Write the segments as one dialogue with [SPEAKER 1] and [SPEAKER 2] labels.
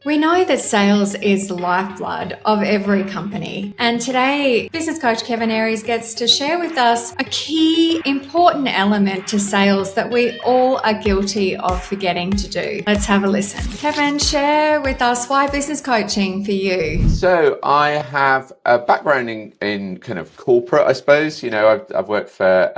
[SPEAKER 1] We know that sales is the lifeblood of every company. And today, business coach Kevin Aries gets to share with us a key important element to sales that we all are guilty of forgetting to do. Let's have a listen. Kevin, share with us why business coaching for you?
[SPEAKER 2] So I have a background in kind of corporate, I suppose. You know, I've worked for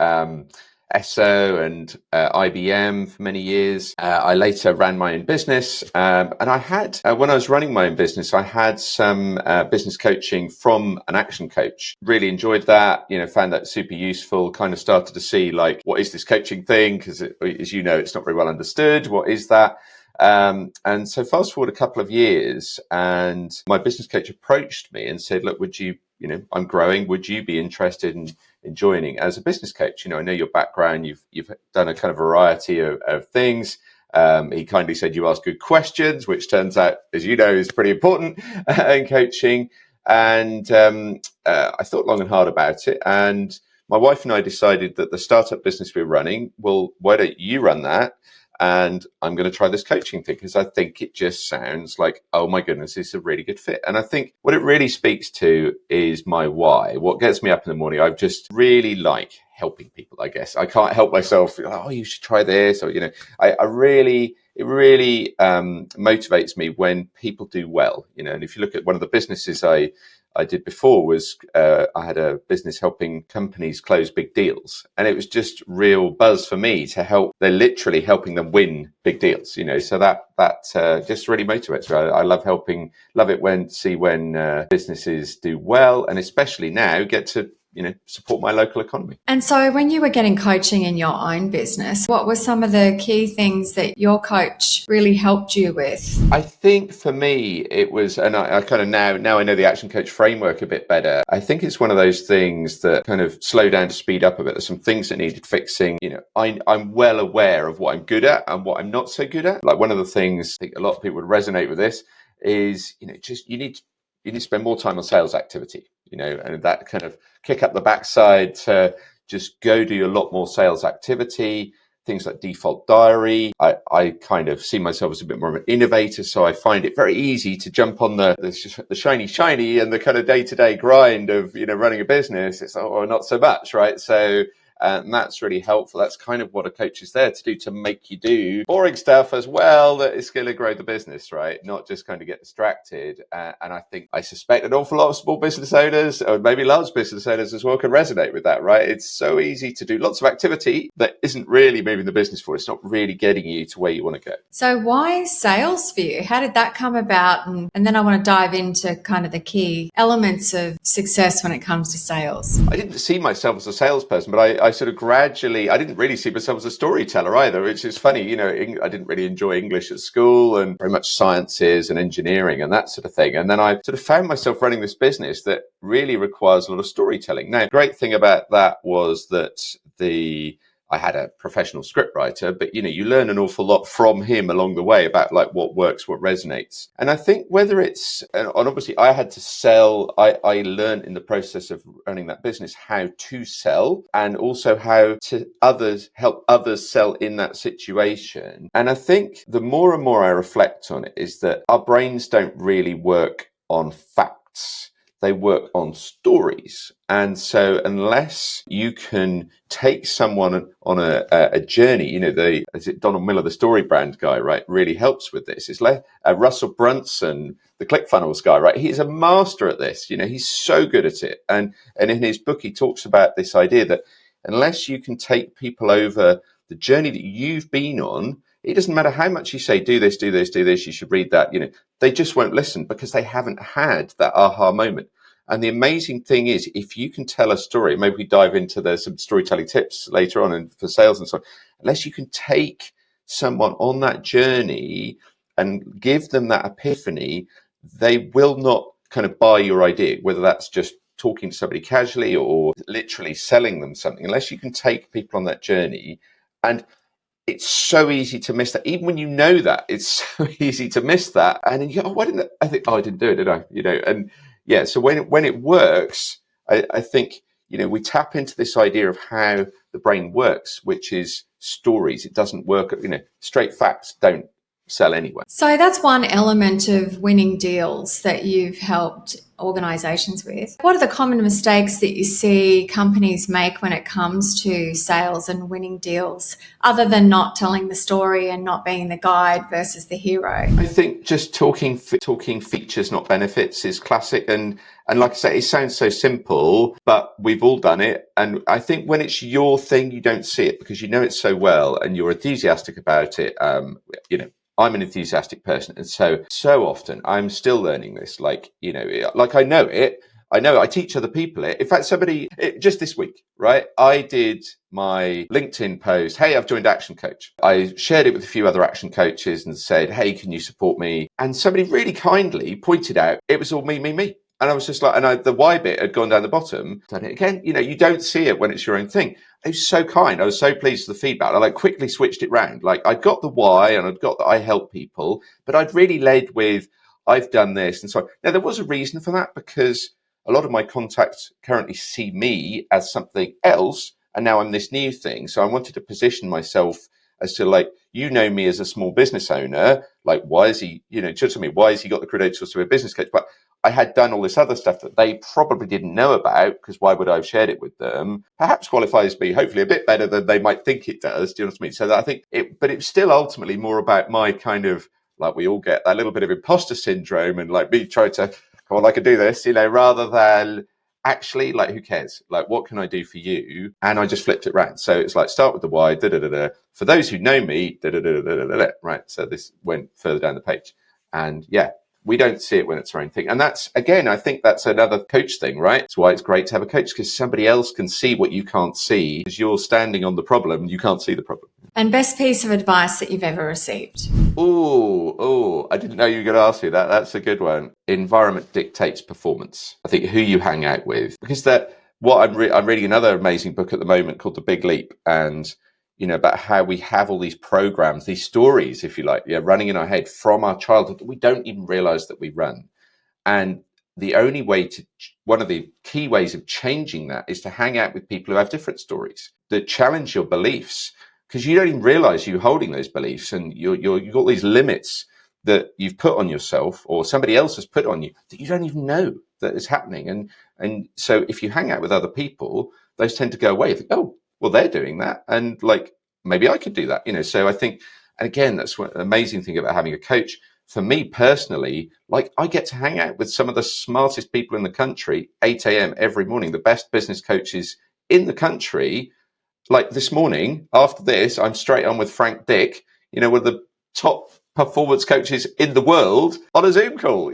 [SPEAKER 2] Esso and IBM for many years. I later ran my own business, and I had when I was running my own business, I had some business coaching from an action coach. Really enjoyed that. You know, found that super useful. Kind of started to see like, what is this coaching thing? Because as you know, it's not very well understood. What is that? And so fast forward a couple of years, and my business coach approached me and said, look, I'm growing. Would you be interested in joining as a business coach? You know, I know your background. You've done a kind of variety of things. He kindly said you ask good questions, which turns out, as you know, is pretty important in coaching. And I thought long and hard about it. And my wife and I decided that the startup business we're running, well, why don't you run that? And I'm going to try this coaching thing because I think it just sounds like, oh my goodness, this is a really good fit. And I think what it really speaks to is my why. What gets me up in the morning, I just really like helping people, I guess. I can't help myself. Oh, you should try this. Or, you know, it really motivates me when people do well, you know. And if you look at one of the businesses I did before was I had a business helping companies close big deals, and it was just real buzz for me to help. They're literally helping them win big deals, you know. So that just really motivates me. I love helping. Love it when businesses do well, and especially now get to support my local economy.
[SPEAKER 1] And so when you were getting coaching in your own business, what were some of the key things that your coach really helped you with?
[SPEAKER 2] I think for me, it was, and I kind of now I know the Action Coach framework a bit better. I think it's one of those things that kind of slow down to speed up a bit. There's some things that needed fixing. You know, I'm well aware of what I'm good at and what I'm not so good at. Like one of the things I think a lot of people would resonate with this is, just you need to spend more time on sales activity, and that kind of kick up the backside to just go do a lot more sales activity. Things like default diary. I kind of see myself as a bit more of an innovator, so I find it very easy to jump on the shiny and the kind of day-to-day grind of running a business. It's not so much, right? So and that's really helpful. That's kind of what a coach is there to do, to make you do boring stuff as well that is going to grow the business, right? Not just kind of get distracted. And I suspect an awful lot of small business owners, or maybe large business owners as well, can resonate with that, right? It's so easy to do lots of activity that isn't really moving the business forward. It's not really getting you to where you want to go.
[SPEAKER 1] So why sales for you? How did that come about? And then I want to dive into kind of the key elements of success when it comes to sales.
[SPEAKER 2] I didn't see myself as a salesperson, but I sort of gradually, I didn't really see myself as a storyteller either, which is funny. I didn't really enjoy English at school, and very much sciences and engineering and that sort of thing. And then I sort of found myself running this business that really requires a lot of storytelling. Now, the great thing about that was that I had a professional scriptwriter, but you learn an awful lot from him along the way about like what works, what resonates. And I think whether it's, and obviously I had to sell, I learned in the process of running that business how to sell, and also how to help others sell in that situation. And I think the more and more I reflect on it is that our brains don't really work on facts. They work on stories. And so unless you can take someone on a journey, is it Donald Miller, the story brand guy, right, really helps with this. It's like Russell Brunson, the ClickFunnels guy, right? He's a master at this. He's so good at it. And in his book, he talks about this idea that unless you can take people over the journey that you've been on, it doesn't matter how much you say, do this, you should read that, they just won't listen because they haven't had that aha moment. And the amazing thing is, if you can tell a story, maybe we dive into some storytelling tips later on and for sales and so on, unless you can take someone on that journey and give them that epiphany, they will not kind of buy your idea, whether that's just talking to somebody casually or literally selling them something. Unless you can take people on that journey. And it's so easy to miss that. Even when you know that, it's so easy to miss that. And then you go, I didn't do it, did I? And yeah, so when it works, I think, we tap into this idea of how the brain works, which is stories. It doesn't work, straight facts don't sell anyway.
[SPEAKER 1] So that's one element of winning deals that you've helped organizations with. What are the common mistakes that you see companies make when it comes to sales and winning deals, other than not telling the story and not being the guide versus the hero?
[SPEAKER 2] I think just talking features, not benefits, is classic. And like I say, it sounds so simple, but we've all done it. And I think when it's your thing, you don't see it because you know it so well and you're enthusiastic about it. I'm an enthusiastic person. And so often I'm still learning this, like I know it. I teach other people it. In fact, just this week, right? I did my LinkedIn post. Hey, I've joined ActionCOACH. I shared it with a few other action coaches and said, hey, can you support me? And somebody really kindly pointed out it was all me. And I was just like, the why bit had gone down the bottom. Done it again. You don't see it when it's your own thing. It was so kind. I was so pleased with the feedback. I quickly switched it round. I got the why and I'd got that I help people, but I'd really led with, I've done this and so on. Now, there was a reason for that because a lot of my contacts currently see me as something else, and now I'm this new thing. So I wanted to position myself as to me as a small business owner. Why is he, why has he got the credentials to be a business coach? But I had done all this other stuff that they probably didn't know about because why would I have shared it with them? Perhaps qualifies me hopefully a bit better than they might think it does. Do you know what I mean? So that I think but it's still ultimately more about my kind of, we all get that little bit of imposter syndrome and me trying to, come on, I can do this, rather than actually, who cares? What can I do for you? And I just flipped it around. So it's start with the why, For those who know me, right? So this went further down the page. And yeah, we don't see it when it's our own thing. And that's, again, I think that's another coach thing, right? It's why it's great to have a coach because somebody else can see what you can't see because you're standing on the problem. You can't see the problem.
[SPEAKER 1] And best piece of advice that you've ever received?
[SPEAKER 2] Oh, I didn't know you were going to ask me that. That's a good one. Environment dictates performance. I think who you hang out with, because I'm reading another amazing book at the moment called The Big Leap, and about how we have all these programs, these stories, if you like, running in our head from our childhood that we don't even realize that we run. And the only way one of the key ways of changing that is to hang out with people who have different stories that challenge your beliefs, because you don't even realize you're holding those beliefs and you've got these limits that you've put on yourself or somebody else has put on you that you don't even know that is happening. And so if you hang out with other people, those tend to go away. You think, oh, well, they're doing that. And maybe I could do that, So I think, and again, that's what an amazing thing about having a coach. For me personally, I get to hang out with some of the smartest people in the country, 8 a.m. every morning, the best business coaches in the country. This morning, after this, I'm straight on with Frank Dick, one of the top performance coaches in the world on a Zoom call.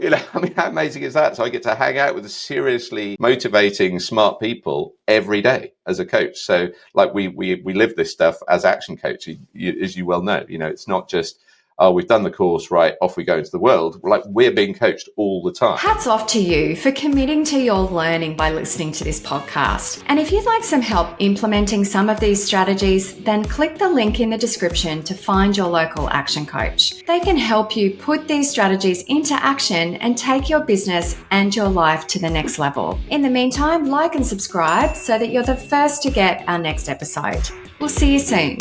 [SPEAKER 2] How amazing is that? So I get to hang out with seriously motivating, smart people every day as a coach. So we live this stuff as action coach, as you well know. It's not just, oh, we've done the course, right, off we go into the world. We're being coached all the time.
[SPEAKER 1] Hats off to you for committing to your learning by listening to this podcast. And if you'd like some help implementing some of these strategies, then click the link in the description to find your local action coach. They can help you put these strategies into action and take your business and your life to the next level. In the meantime, like and subscribe so that you're the first to get our next episode. We'll see you soon.